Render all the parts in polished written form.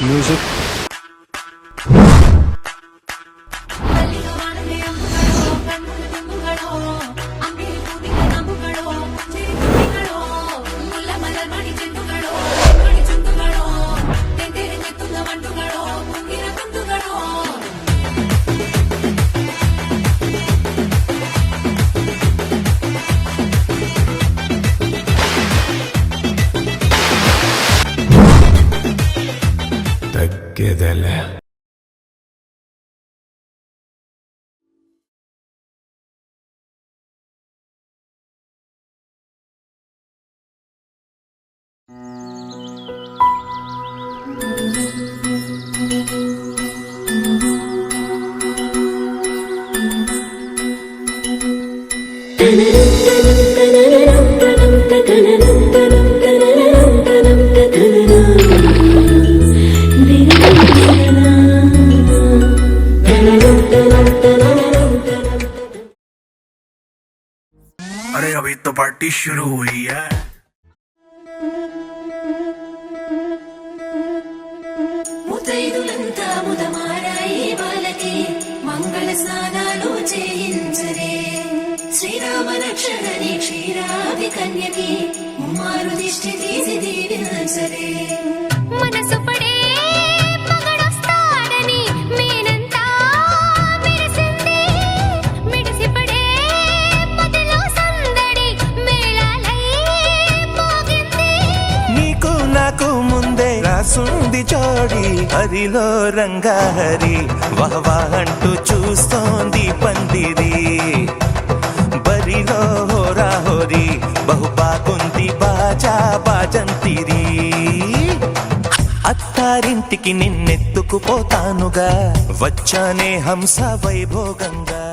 Music. తగ్గేదేలే. अरे अभी तो पार्टी शुरू हुई है। ముతైదులంతా ముదమారాయి బాలకి మంగళ స్నానాలు చేయించరే శ్రీరామ రక్షణని క్షీరాది కన్యకి ముమ్మారు దిష్టి తీసి దీవించరే మనసు పడే మగడొస్తాడని మేనంతా మెరిసింది మిడిసి పడే పదిలో సందడి మేళాలై మోగింది నీకు నాకు ముందే రాసుంది జోడి హరిలో రంగాహరి వహవా అంటూ చూస్తోంది పందిరి బరిలో హోరాహోరి బహుబాగుంది బాజా బాజంతిరి అత్తారింటికి నిన్నెత్తుకుపోతానుగా వచ్చానే హంస వైభోగంగా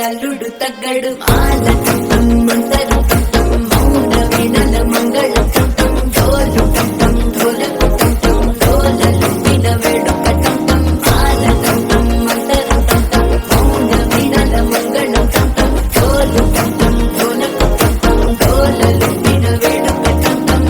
అల్లుడు తగ్గడు మాల టం మంతరు టం మౌన వినల మంగళ టం డోలు టం డోలకు టం డోలలు విన వేడుక టం మాల టం మంతరు టం మౌన వినల మంగళ టం డోలు టం డోలకు టం డోలలు విన వేడుక టం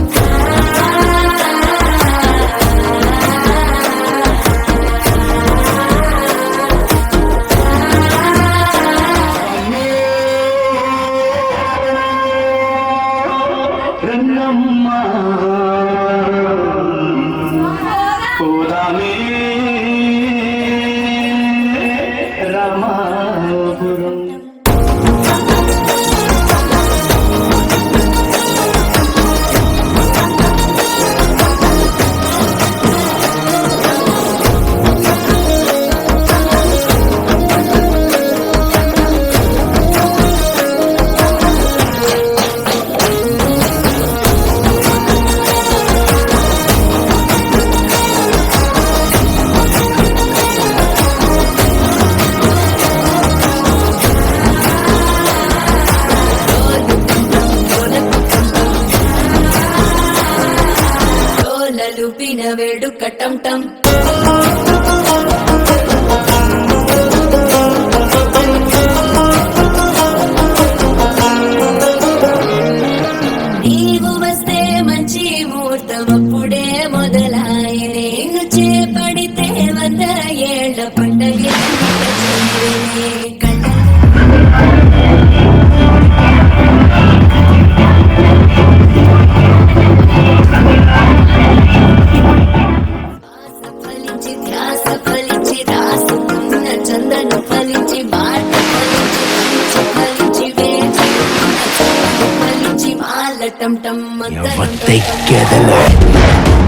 లూపిన వేడుక టం టం నీవు వస్తే మంచి ముహూర్తం అప్పుడే మొదలాయనే చేపడితే 100 ఏళ్ల పండగ What they get